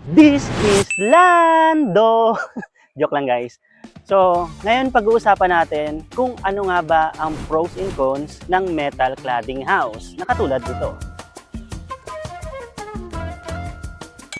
This is Lando! Joke lang guys. So, ngayon pag-uusapan natin kung ano nga ba ang pros and cons ng metal cladding house na katulad nito.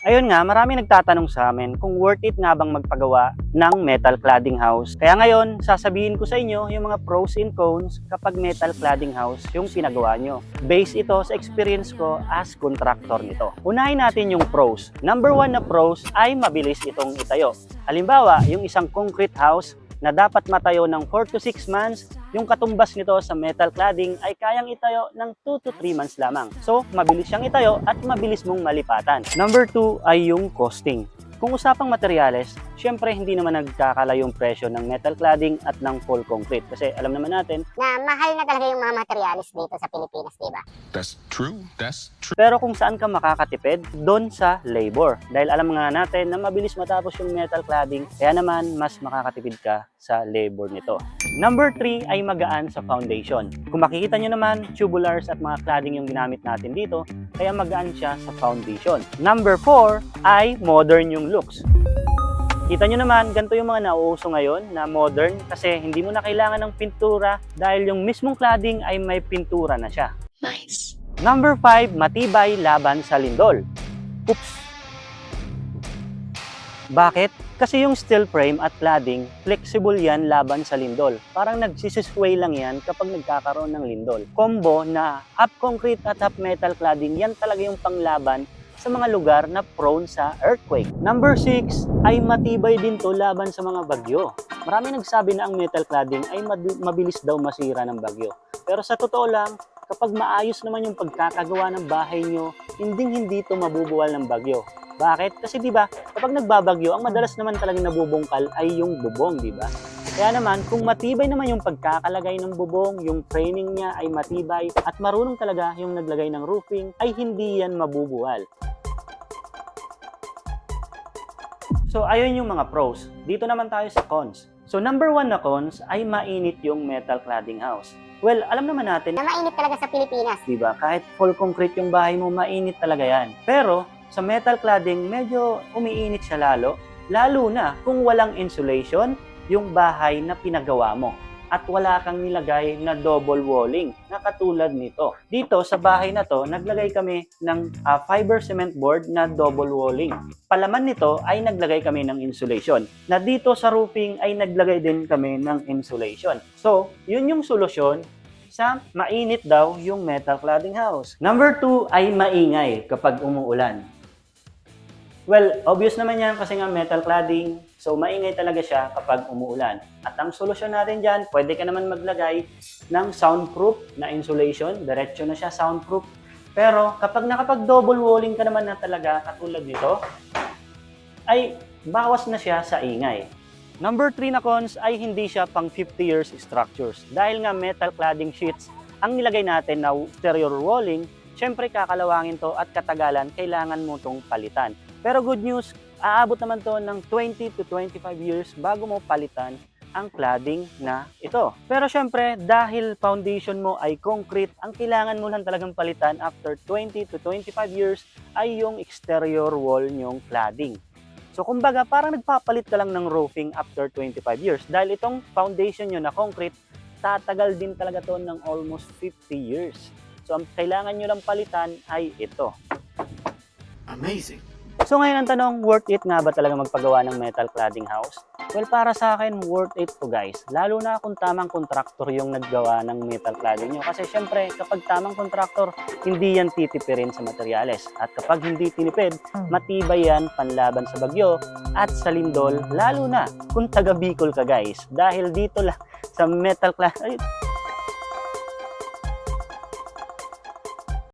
Ayun nga, marami nagtatanong sa amin kung worth it nga bang magpagawa ng metal cladding house. Kaya ngayon, sasabihin ko sa inyo yung mga pros and cons kapag metal cladding house yung pinagawa nyo. Based ito sa experience ko as contractor nito. Unahin natin yung pros. Number 1 na pros ay mabilis itong itayo. Halimbawa, yung isang concrete house na dapat matayo ng 4 to 6 months, yung katumbas nito sa metal cladding ay kayang itayo ng 2 to 3 months lamang. So, mabilis siyang itayo at mabilis mong malipatan. Number 2 ay yung costing. Kung usapang materyales, syempre hindi naman nagkakala yung presyo ng metal cladding at ng full concrete. Kasi alam naman natin na mahal na talaga yung mga materials dito sa Pilipinas, di ba? That's true. That's true. pero kung saan ka makakatipid, doon sa labor. Dahil alam nga natin na mabilis matapos yung metal cladding, kaya naman mas makakatipid ka sa labor nito. Number 3 ay magaan sa foundation. Kung makikita nyo naman, tubulars at mga cladding yung ginamit natin dito, kaya magaan siya sa foundation. Number 4 ay modern yung looks. Kita nyo naman, ganito yung mga nauuso ngayon na modern kasi hindi mo na kailangan ng pintura dahil yung mismong cladding ay may pintura na siya. Nice. Number 5, matibay laban sa lindol. Oops! Bakit? Kasi yung steel frame at cladding, flexible yan laban sa lindol. Parang nagsisisway lang yan kapag nagkakaroon ng lindol. Combo na half concrete at half metal cladding, yan talaga yung panglaban sa mga lugar na prone sa earthquake. Number 6 ay matibay din to laban sa mga bagyo. Marami nagsabi na ang metal cladding ay mabilis daw masira ng bagyo. Pero sa totoo lang, kapag maayos naman yung pagkakagawa ng bahay nyo, hindi ito mabubuwal ng bagyo. Bakit? Kasi di ba, kapag nagbabagyo, ang madalas naman talagang nabubungkal ay yung bubong, di ba? Kaya naman, kung matibay naman yung pagkakalagay ng bubong, yung framing niya ay matibay, at marunong talaga yung naglagay ng roofing, ay hindi yan mabubuwal. So, ayun yung mga pros. Dito naman tayo sa cons. So, number 1 na cons ay mainit yung metal cladding house. Well, alam naman natin Na mainit talaga sa Pilipinas. diba? Kahit full concrete yung bahay mo, mainit talaga yan. Pero, sa metal cladding, medyo umiinit siya lalo na kung walang insulation yung bahay na pinagawa mo. At wala kang nilagay na double walling na katulad nito. Dito sa bahay na to, naglagay kami ng fiber cement board na double walling. Palaman nito ay naglagay kami ng insulation. Na dito sa roofing ay naglagay din kami ng insulation. So, yun yung solusyon sa mainit daw yung metal cladding house. Number 2 ay maingay kapag umuulan. Well, obvious naman yan kasi nga metal cladding, so maingay talaga siya kapag umuulan. At ang solusyon natin dyan, pwede ka naman maglagay ng soundproof na insulation, diretso na siya soundproof. Pero kapag nakapag-double walling ka naman na talaga, katulad nito, ay bawas na siya sa ingay. Number 3 na cons ay hindi siya pang 50 years structures. Dahil nga metal cladding sheets, ang nilagay natin na exterior walling, syempre kakalawangin to at katagalan, kailangan mo tong palitan. Pero good news, aabot naman to ng 20 to 25 years bago mo palitan ang cladding na ito. Pero syempre, dahil foundation mo ay concrete, ang kailangan mo lang talagang palitan after 20 to 25 years ay yung exterior wall nyong cladding. So kumbaga, parang nagpapalit ka lang ng roofing after 25 years. Dahil itong foundation nyo na concrete, tatagal din talaga to ng almost 50 years. So ang kailangan nyo lang palitan ay ito. Amazing. So ngayon ang tanong, worth it nga ba talaga magpagawa ng metal cladding house? Well, para sa akin, worth it to guys. Lalo na kung tamang kontraktor yung naggawa ng metal cladding nyo. Kasi syempre, kapag tamang kontraktor, hindi yan titipirin sa materyales. At kapag hindi tinipid, matibay yan panlaban sa bagyo at sa lindol, lalo na kung taga Bicol ka guys. Dahil dito lang sa metal cladding,